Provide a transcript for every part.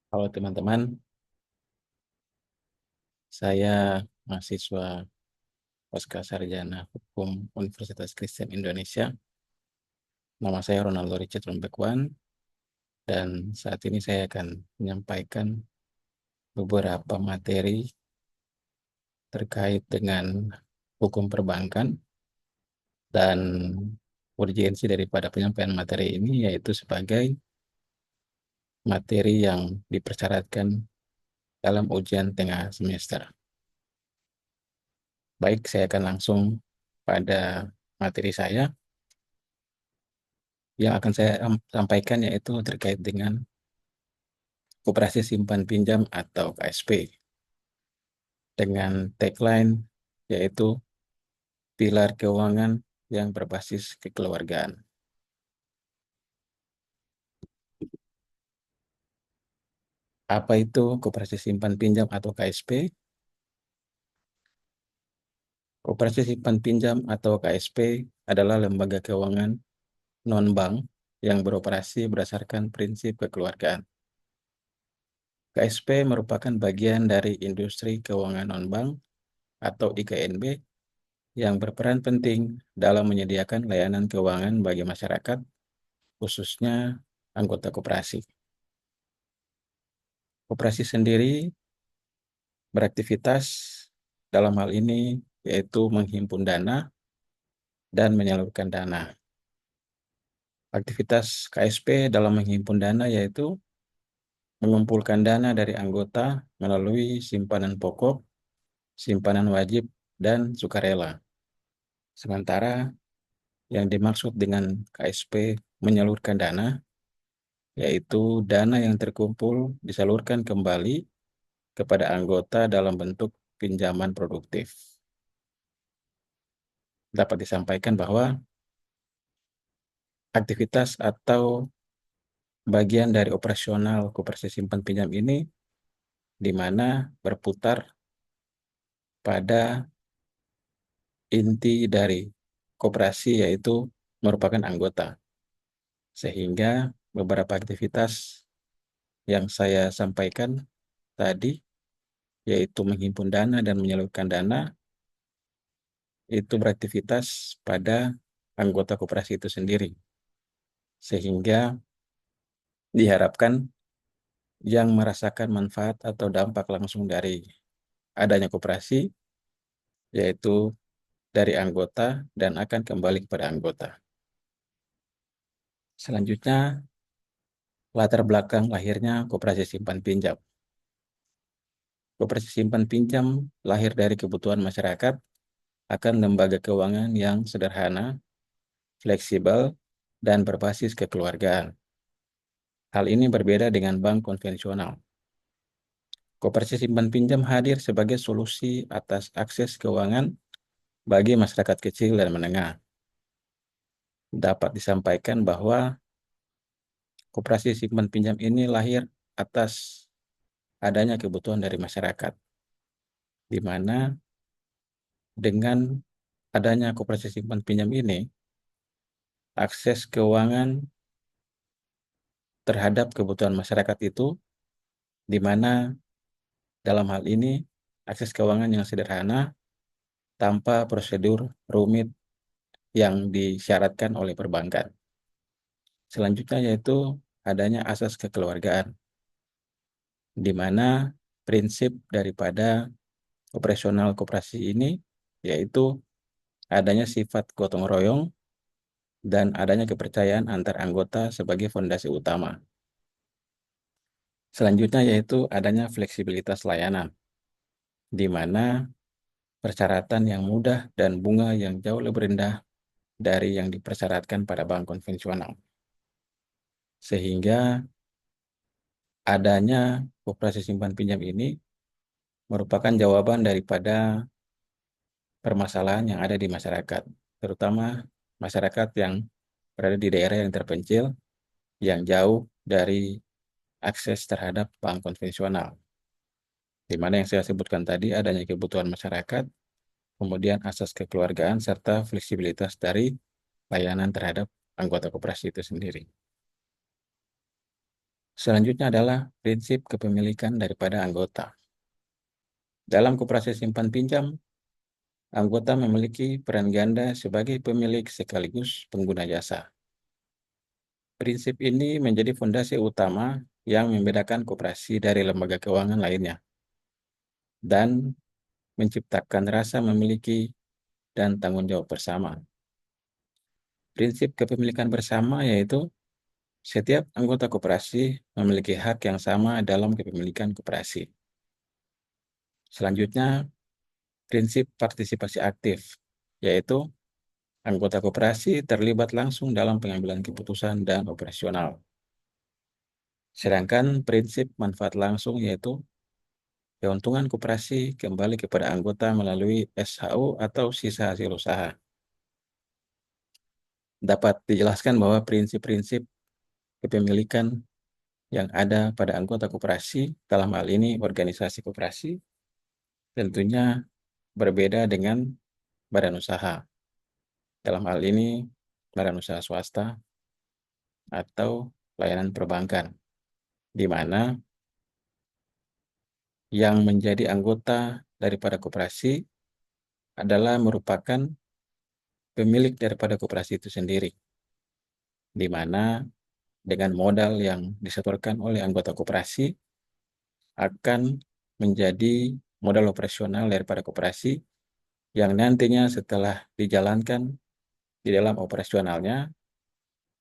Halo teman-teman, saya mahasiswa Pasca Sarjana Hukum Universitas Kristen Indonesia. Nama saya Ronaldo Richard Rumbekwan, dan saat ini saya akan menyampaikan beberapa materi terkait dengan hukum perbankan, dan urgensi daripada penyampaian materi ini yaitu sebagai materi yang dipersyaratkan dalam ujian tengah semester. Baik, saya akan langsung pada materi saya. Yang akan saya sampaikan yaitu terkait dengan Koperasi Simpan Pinjam atau KSP dengan tagline yaitu pilar keuangan yang berbasis kekeluargaan. Apa itu Koperasi Simpan Pinjam atau KSP? Koperasi Simpan Pinjam atau KSP adalah lembaga keuangan non-bank yang beroperasi berdasarkan prinsip kekeluargaan. KSP merupakan bagian dari industri keuangan non-bank atau IKNB yang berperan penting dalam menyediakan layanan keuangan bagi masyarakat, khususnya anggota koperasi. Koperasi sendiri beraktivitas dalam hal ini yaitu menghimpun dana dan menyalurkan dana. Aktivitas KSP dalam menghimpun dana yaitu mengumpulkan dana dari anggota melalui simpanan pokok, simpanan wajib, dan sukarela. Sementara yang dimaksud dengan KSP menyalurkan dana yaitu dana yang terkumpul disalurkan kembali kepada anggota dalam bentuk pinjaman produktif. Dapat disampaikan bahwa aktivitas atau bagian dari operasional koperasi simpan pinjam ini di mana berputar pada inti dari koperasi yaitu merupakan anggota. Sehingga beberapa aktivitas yang saya sampaikan tadi yaitu menghimpun dana dan menyalurkan dana itu beraktivitas pada anggota koperasi itu sendiri. Sehingga diharapkan yang merasakan manfaat atau dampak langsung dari adanya koperasi yaitu dari anggota dan akan kembali kepada anggota. Selanjutnya, latar belakang lahirnya koperasi simpan pinjam. Koperasi simpan pinjam lahir dari kebutuhan masyarakat akan lembaga keuangan yang sederhana, fleksibel, dan berbasis kekeluargaan. Hal ini berbeda dengan bank konvensional. Koperasi simpan pinjam hadir sebagai solusi atas akses keuangan bagi masyarakat kecil dan menengah. Dapat disampaikan bahwa koperasi simpan pinjam ini lahir atas adanya kebutuhan dari masyarakat, di mana dengan adanya koperasi simpan pinjam ini, akses keuangan terhadap kebutuhan masyarakat itu, di mana dalam hal ini akses keuangan yang sederhana tanpa prosedur rumit yang disyaratkan oleh perbankan. Selanjutnya yaitu adanya asas kekeluargaan, di mana prinsip daripada operasional koperasi ini yaitu adanya sifat gotong royong dan adanya kepercayaan antar anggota sebagai fondasi utama. Selanjutnya yaitu adanya fleksibilitas layanan, di mana persyaratan yang mudah dan bunga yang jauh lebih rendah dari yang dipersyaratkan pada bank konvensional. Sehingga adanya koperasi simpan pinjam ini merupakan jawaban daripada permasalahan yang ada di masyarakat, terutama masyarakat yang berada di daerah yang terpencil, yang jauh dari akses terhadap bank konvensional. Di mana yang saya sebutkan tadi adanya kebutuhan masyarakat, kemudian asas kekeluargaan, serta fleksibilitas dari layanan terhadap anggota koperasi itu sendiri. Selanjutnya adalah prinsip kepemilikan daripada anggota. Dalam koperasi simpan pinjam, anggota memiliki peran ganda sebagai pemilik sekaligus pengguna jasa. Prinsip ini menjadi fondasi utama yang membedakan koperasi dari lembaga keuangan lainnya dan menciptakan rasa memiliki dan tanggung jawab bersama. Prinsip kepemilikan bersama yaitu setiap anggota koperasi memiliki hak yang sama dalam kepemilikan koperasi. Selanjutnya, prinsip partisipasi aktif, yaitu anggota koperasi terlibat langsung dalam pengambilan keputusan dan operasional. Sedangkan prinsip manfaat langsung yaitu keuntungan koperasi kembali kepada anggota melalui SHU atau sisa hasil usaha. Dapat dijelaskan bahwa prinsip-prinsip kepemilikan yang ada pada anggota koperasi, dalam hal ini organisasi koperasi, tentunya berbeda dengan badan usaha. Dalam hal ini, badan usaha swasta atau layanan perbankan, di mana yang menjadi anggota daripada koperasi adalah merupakan pemilik daripada koperasi itu sendiri, di mana dengan modal yang disetorkan oleh anggota koperasi akan menjadi modal operasional daripada koperasi yang nantinya setelah dijalankan di dalam operasionalnya,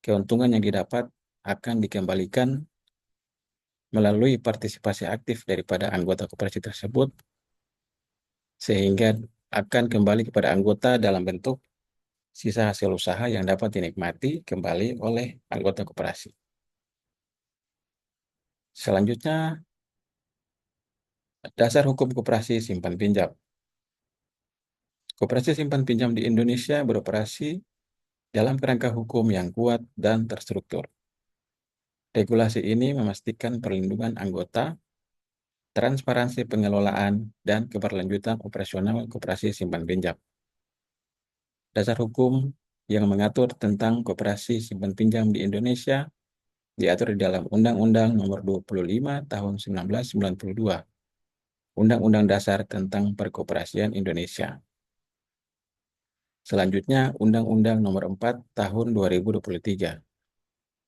keuntungan yang didapat akan dikembalikan melalui partisipasi aktif daripada anggota koperasi tersebut, sehingga akan kembali kepada anggota dalam bentuk sisa hasil usaha yang dapat dinikmati kembali oleh anggota koperasi. Selanjutnya, dasar hukum koperasi simpan pinjam. Koperasi simpan pinjam di Indonesia beroperasi dalam kerangka hukum yang kuat dan terstruktur. Regulasi ini memastikan perlindungan anggota, transparansi pengelolaan, dan keberlanjutan operasional koperasi simpan pinjam. Dasar hukum yang mengatur tentang koperasi simpan pinjam di Indonesia diatur di dalam Undang-Undang Nomor 25 Tahun 1992, Undang-Undang Dasar tentang Perkoperasian Indonesia. Selanjutnya, Undang-Undang Nomor 4 Tahun 2023,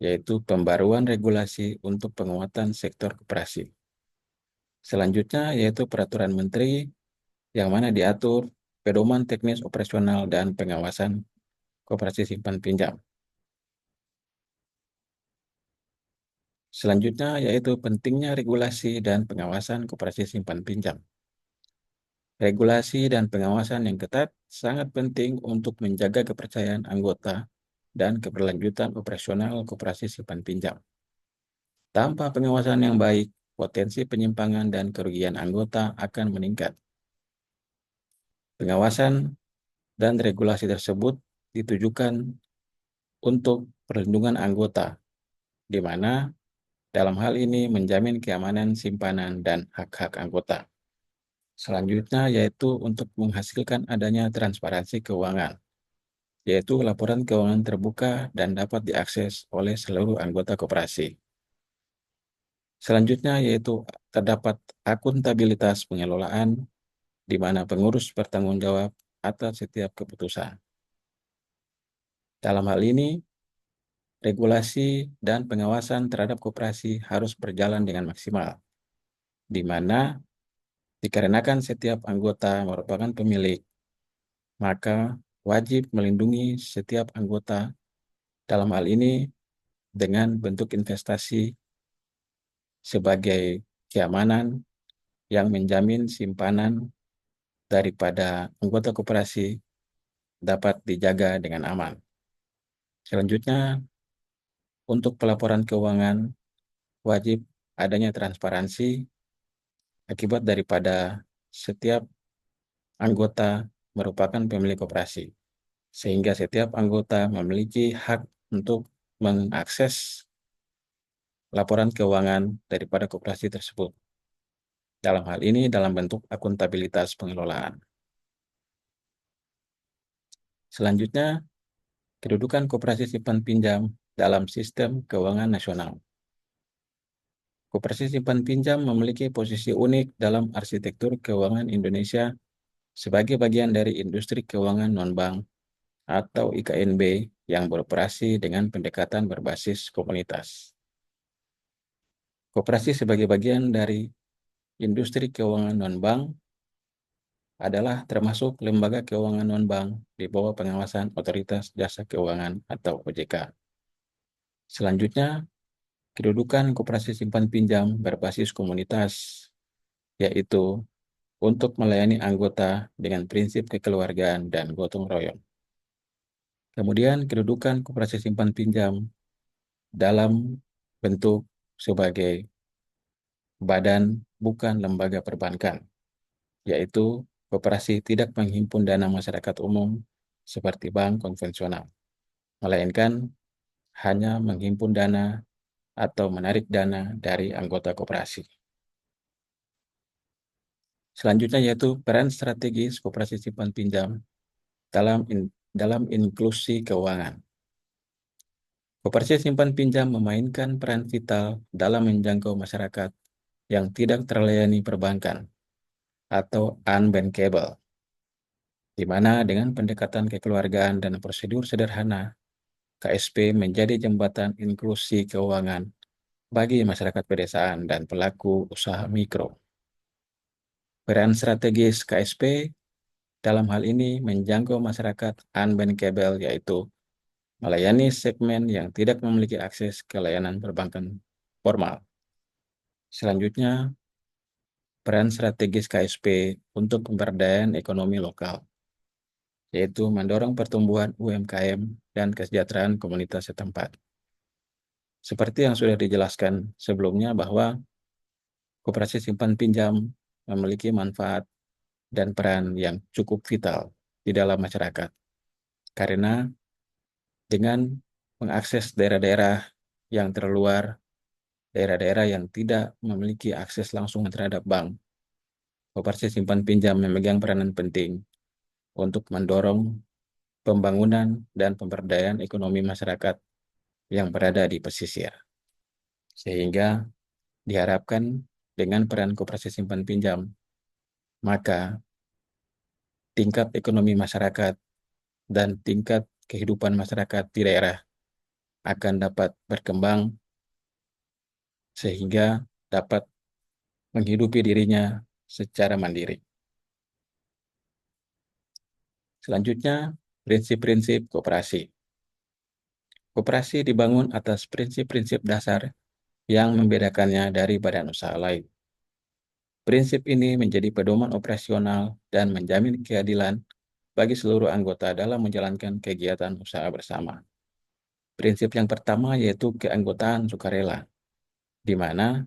yaitu pembaruan regulasi untuk penguatan sektor koperasi. Selanjutnya, yaitu Peraturan Menteri yang mana diatur pedoman teknis operasional dan pengawasan koperasi simpan pinjam. Selanjutnya, yaitu pentingnya regulasi dan pengawasan koperasi simpan pinjam. Regulasi dan pengawasan yang ketat sangat penting untuk menjaga kepercayaan anggota dan keberlanjutan operasional koperasi simpan pinjam. Tanpa pengawasan yang baik, potensi penyimpangan dan kerugian anggota akan meningkat. Pengawasan dan regulasi tersebut ditujukan untuk perlindungan anggota, di mana dalam hal ini menjamin keamanan simpanan dan hak-hak anggota. Selanjutnya yaitu untuk menghasilkan adanya transparansi keuangan, yaitu laporan keuangan terbuka dan dapat diakses oleh seluruh anggota koperasi. Selanjutnya yaitu terdapat akuntabilitas pengelolaan, di mana pengurus bertanggung jawab atas setiap keputusan. Dalam hal ini, regulasi dan pengawasan terhadap koperasi harus berjalan dengan maksimal, di mana dikarenakan setiap anggota merupakan pemilik, maka wajib melindungi setiap anggota dalam hal ini dengan bentuk investasi sebagai keamanan yang menjamin simpanan daripada anggota koperasi dapat dijaga dengan aman. Selanjutnya, untuk pelaporan keuangan, wajib adanya transparansi akibat daripada setiap anggota merupakan pemilik koperasi, sehingga setiap anggota memiliki hak untuk mengakses laporan keuangan daripada koperasi tersebut. Dalam hal ini dalam bentuk akuntabilitas pengelolaan. Selanjutnya, kedudukan koperasi simpan pinjam dalam sistem keuangan nasional. Koperasi simpan pinjam memiliki posisi unik dalam arsitektur keuangan Indonesia sebagai bagian dari industri keuangan non-bank atau IKNB yang beroperasi dengan pendekatan berbasis komunitas. Koperasi sebagai bagian dari industri keuangan non-bank adalah termasuk lembaga keuangan non-bank di bawah pengawasan Otoritas Jasa Keuangan atau OJK. Selanjutnya, kedudukan koperasi simpan pinjam berbasis komunitas, yaitu untuk melayani anggota dengan prinsip kekeluargaan dan gotong royong. Kemudian, kedudukan koperasi simpan pinjam dalam bentuk sebagai badan bukan lembaga perbankan, yaitu koperasi tidak menghimpun dana masyarakat umum seperti bank konvensional, melainkan hanya menghimpun dana atau menarik dana dari anggota koperasi. Selanjutnya yaitu peran strategis koperasi simpan pinjam dalam inklusi keuangan. Koperasi simpan pinjam memainkan peran vital dalam menjangkau masyarakat yang tidak terlayani perbankan atau unbankable, di mana dengan pendekatan kekeluargaan dan prosedur sederhana, KSP menjadi jembatan inklusi keuangan bagi masyarakat pedesaan dan pelaku usaha mikro. Peran strategis KSP dalam hal ini menjangkau masyarakat unbankable, yaitu melayani segmen yang tidak memiliki akses ke layanan perbankan formal. Selanjutnya, peran strategis KSP untuk pemberdayaan ekonomi lokal, yaitu mendorong pertumbuhan UMKM dan kesejahteraan komunitas setempat. Seperti yang sudah dijelaskan sebelumnya bahwa koperasi simpan pinjam memiliki manfaat dan peran yang cukup vital di dalam masyarakat, karena dengan mengakses daerah-daerah yang terluar, daerah-daerah yang tidak memiliki akses langsung terhadap bank, koperasi simpan pinjam memegang peranan penting untuk mendorong pembangunan dan pemberdayaan ekonomi masyarakat yang berada di pesisir. Sehingga diharapkan dengan peran koperasi simpan pinjam, maka tingkat ekonomi masyarakat dan tingkat kehidupan masyarakat di daerah akan dapat berkembang sehingga dapat menghidupi dirinya secara mandiri. Selanjutnya, prinsip-prinsip koperasi. Koperasi dibangun atas prinsip-prinsip dasar yang membedakannya dari badan usaha lain. Prinsip ini menjadi pedoman operasional dan menjamin keadilan bagi seluruh anggota dalam menjalankan kegiatan usaha bersama. Prinsip yang pertama yaitu keanggotaan sukarela, di mana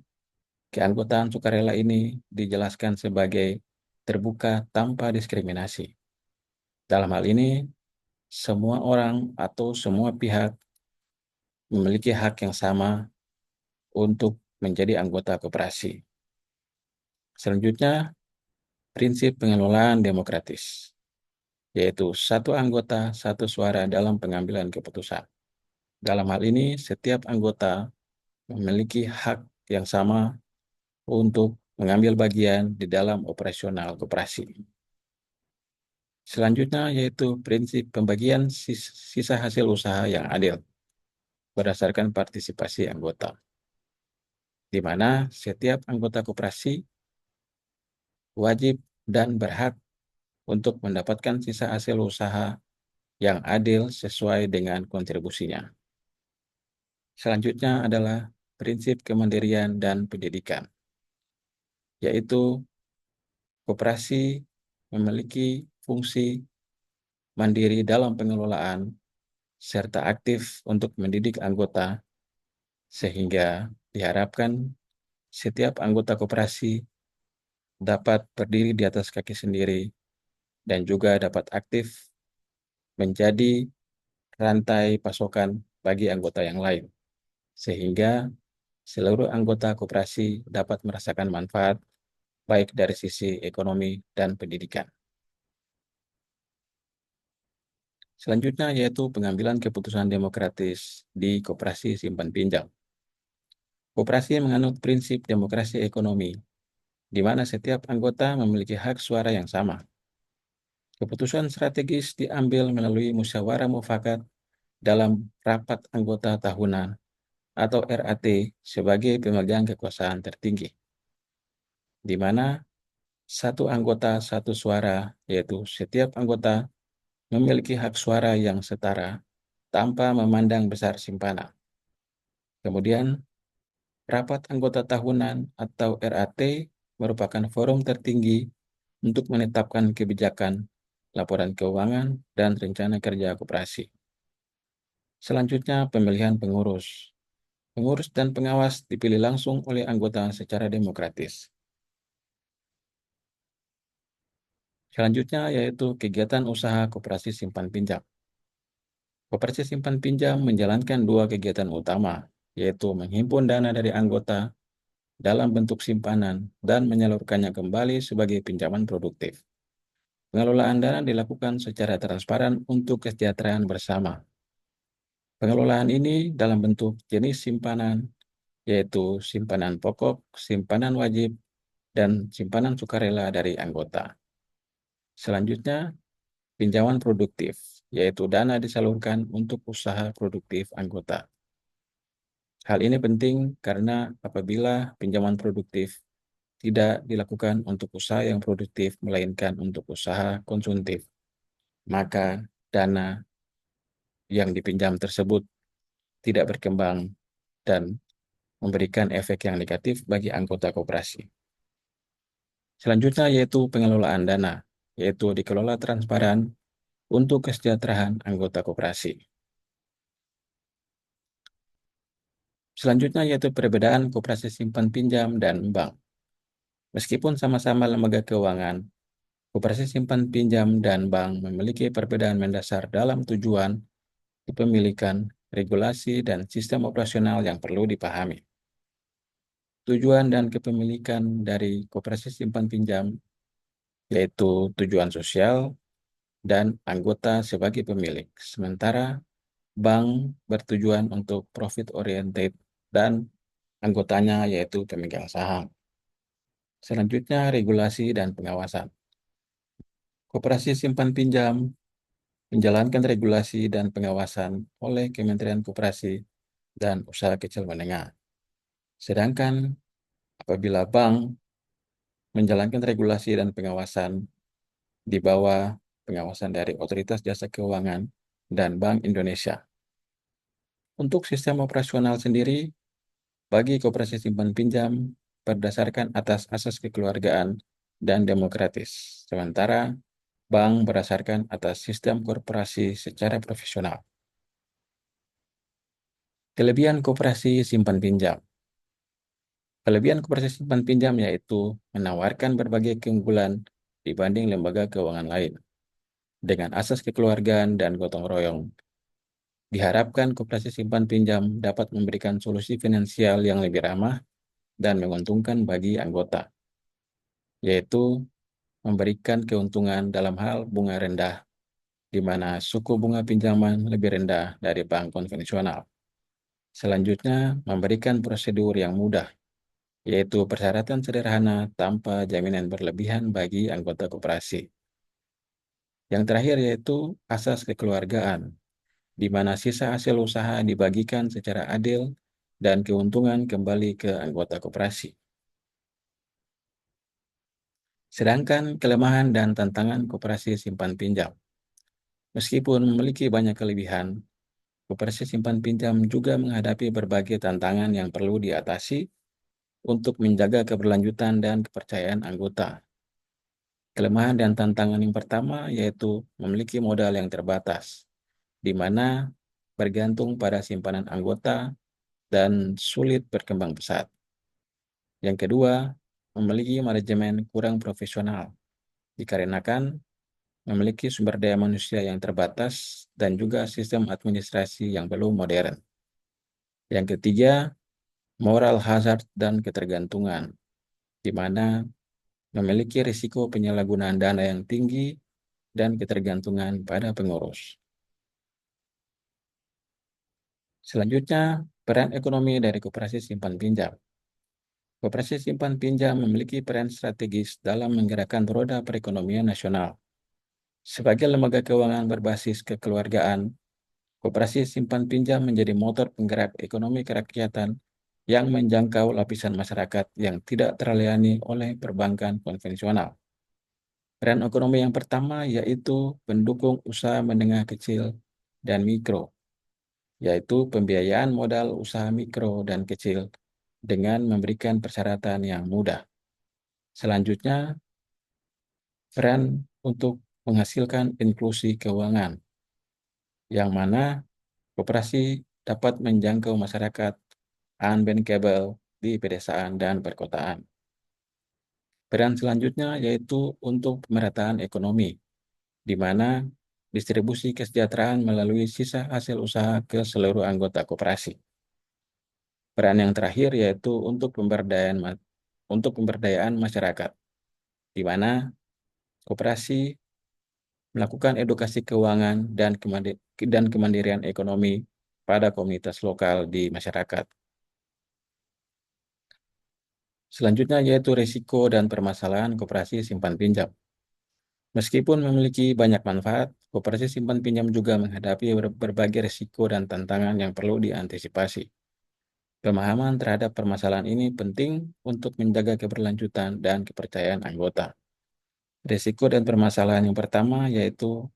keanggotaan sukarela ini dijelaskan sebagai terbuka tanpa diskriminasi. Dalam hal ini, semua orang atau semua pihak memiliki hak yang sama untuk menjadi anggota koperasi. Selanjutnya, prinsip pengelolaan demokratis, yaitu satu anggota, satu suara dalam pengambilan keputusan. Dalam hal ini, setiap anggota memiliki hak yang sama untuk mengambil bagian di dalam operasional koperasi. Selanjutnya yaitu prinsip pembagian sisa hasil usaha yang adil berdasarkan partisipasi anggota, di mana setiap anggota koperasi wajib dan berhak untuk mendapatkan sisa hasil usaha yang adil sesuai dengan kontribusinya. Selanjutnya adalah prinsip kemandirian dan pendidikan, yaitu koperasi memiliki fungsi mandiri dalam pengelolaan serta aktif untuk mendidik anggota, sehingga diharapkan setiap anggota koperasi dapat berdiri di atas kaki sendiri dan juga dapat aktif menjadi rantai pasokan bagi anggota yang lain, sehingga seluruh anggota koperasi dapat merasakan manfaat baik dari sisi ekonomi dan pendidikan. Selanjutnya yaitu pengambilan keputusan demokratis di koperasi simpan pinjam. Koperasi menganut prinsip demokrasi ekonomi, di mana setiap anggota memiliki hak suara yang sama. Keputusan strategis diambil melalui musyawarah mufakat dalam rapat anggota tahunan atau RAT sebagai pemegang kekuasaan tertinggi, di mana satu anggota satu suara, yaitu setiap anggota memiliki hak suara yang setara tanpa memandang besar simpanan. Kemudian, rapat anggota tahunan atau RAT merupakan forum tertinggi untuk menetapkan kebijakan, laporan keuangan, dan rencana kerja koperasi. Selanjutnya, pemilihan pengurus. Pengurus dan pengawas dipilih langsung oleh anggota secara demokratis. Selanjutnya yaitu kegiatan usaha koperasi simpan pinjam. Koperasi simpan pinjam menjalankan dua kegiatan utama, yaitu menghimpun dana dari anggota dalam bentuk simpanan dan menyalurkannya kembali sebagai pinjaman produktif. Pengelolaan dana dilakukan secara transparan untuk kesejahteraan bersama. Pengelolaan ini dalam bentuk jenis simpanan, yaitu simpanan pokok, simpanan wajib, dan simpanan sukarela dari anggota. Selanjutnya, pinjaman produktif, yaitu dana disalurkan untuk usaha produktif anggota. Hal ini penting karena apabila pinjaman produktif tidak dilakukan untuk usaha yang produktif, melainkan untuk usaha konsumtif, maka dana yang dipinjam tersebut tidak berkembang dan memberikan efek yang negatif bagi anggota koperasi. Selanjutnya yaitu pengelolaan dana, yaitu dikelola transparan untuk kesejahteraan anggota koperasi. Selanjutnya yaitu perbedaan koperasi simpan pinjam dan bank. Meskipun sama-sama lembaga keuangan, koperasi simpan pinjam dan bank memiliki perbedaan mendasar dalam tujuan, kepemilikan, regulasi, dan sistem operasional yang perlu dipahami. Tujuan dan kepemilikan dari koperasi simpan pinjam yaitu tujuan sosial dan anggota sebagai pemilik. Sementara bank bertujuan untuk profit oriented dan anggotanya yaitu pemegang saham. Selanjutnya, regulasi dan pengawasan. Koperasi simpan pinjam menjalankan regulasi dan pengawasan oleh Kementerian Koperasi dan Usaha Kecil Menengah. Sedangkan apabila bank menjalankan regulasi dan pengawasan di bawah pengawasan dari Otoritas Jasa Keuangan dan Bank Indonesia. Untuk sistem operasional sendiri, bagi koperasi simpan pinjam berdasarkan atas asas kekeluargaan dan demokratis, sementara bank berdasarkan atas sistem korporasi secara profesional. Kelebihan koperasi simpan pinjam. Kelebihan koperasi simpan pinjam yaitu menawarkan berbagai keunggulan dibanding lembaga keuangan lain. Dengan asas kekeluargaan dan gotong royong, diharapkan koperasi simpan pinjam dapat memberikan solusi finansial yang lebih ramah dan menguntungkan bagi anggota, yaitu memberikan keuntungan dalam hal bunga rendah, di mana suku bunga pinjaman lebih rendah dari bank konvensional. Selanjutnya, memberikan prosedur yang mudah, yaitu persyaratan sederhana tanpa jaminan berlebihan bagi anggota koperasi. Yang terakhir yaitu asas kekeluargaan, di mana sisa hasil usaha dibagikan secara adil dan keuntungan kembali ke anggota koperasi. Sedangkan kelemahan dan tantangan koperasi simpan pinjam. Meskipun memiliki banyak kelebihan, koperasi simpan pinjam juga menghadapi berbagai tantangan yang perlu diatasi untuk menjaga keberlanjutan dan kepercayaan anggota. Kelemahan dan tantangan yang pertama yaitu memiliki modal yang terbatas, di mana bergantung pada simpanan anggota dan sulit berkembang pesat. Yang kedua, memiliki manajemen kurang profesional, dikarenakan memiliki sumber daya manusia yang terbatas dan juga sistem administrasi yang belum modern. Yang ketiga, moral hazard dan ketergantungan, di mana memiliki risiko penyalahgunaan dana yang tinggi dan ketergantungan pada pengurus. Selanjutnya, Peran ekonomi dari koperasi simpan pinjam. Koperasi simpan pinjam memiliki peran strategis dalam menggerakkan roda perekonomian nasional. Sebagai lembaga keuangan berbasis kekeluargaan, koperasi simpan pinjam menjadi motor penggerak ekonomi kerakyatan yang menjangkau lapisan masyarakat yang tidak terlayani oleh perbankan konvensional. Peran ekonomi yang pertama yaitu pendukung usaha menengah kecil dan mikro, yaitu pembiayaan modal usaha mikro dan kecil dengan memberikan persyaratan yang mudah. Selanjutnya, peran untuk menghasilkan inklusi keuangan, yang mana koperasi dapat menjangkau masyarakat unbankable di pedesaan dan perkotaan. Peran selanjutnya yaitu untuk pemerataan ekonomi, di mana distribusi kesejahteraan melalui sisa hasil usaha ke seluruh anggota koperasi. Peran yang terakhir yaitu untuk pemberdayaan masyarakat, di mana koperasi melakukan edukasi keuangan dan kemandirian ekonomi pada komunitas lokal di masyarakat. Selanjutnya yaitu risiko dan permasalahan koperasi simpan pinjam. Meskipun memiliki banyak manfaat, koperasi simpan pinjam juga menghadapi berbagai risiko dan tantangan yang perlu diantisipasi. Pemahaman terhadap permasalahan ini penting untuk menjaga keberlanjutan dan kepercayaan anggota. Risiko dan permasalahan yang pertama yaitu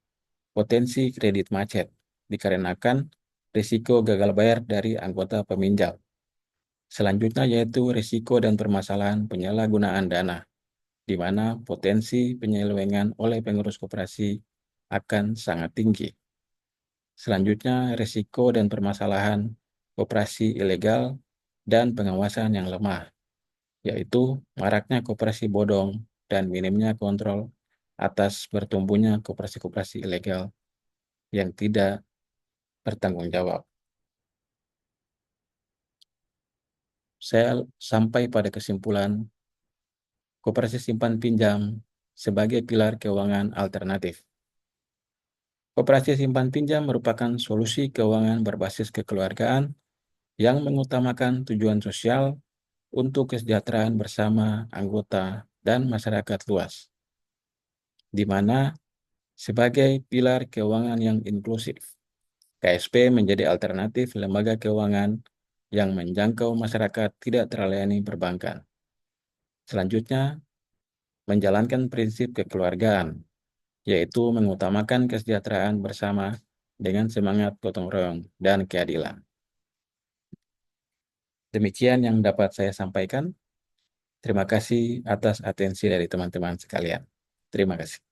potensi kredit macet, dikarenakan risiko gagal bayar dari anggota peminjam. Selanjutnya yaitu risiko dan permasalahan penyalahgunaan dana, di mana potensi penyelewengan oleh pengurus koperasi akan sangat tinggi. Selanjutnya, risiko dan permasalahan koperasi ilegal dan pengawasan yang lemah, yaitu maraknya koperasi bodong dan minimnya kontrol atas bertumbuhnya koperasi-koperasi ilegal yang tidak bertanggung jawab. Saya sampai pada kesimpulan, koperasi simpan pinjam sebagai pilar keuangan alternatif. Koperasi simpan pinjam merupakan solusi keuangan berbasis kekeluargaan yang mengutamakan tujuan sosial untuk kesejahteraan bersama anggota dan masyarakat luas, di mana sebagai pilar keuangan yang inklusif, KSP menjadi alternatif lembaga keuangan yang menjangkau masyarakat tidak terlayani perbankan. Selanjutnya, menjalankan prinsip kekeluargaan, yaitu mengutamakan kesejahteraan bersama dengan semangat gotong royong dan keadilan. Demikian yang dapat saya sampaikan. Terima kasih atas atensi dari teman-teman sekalian. Terima kasih.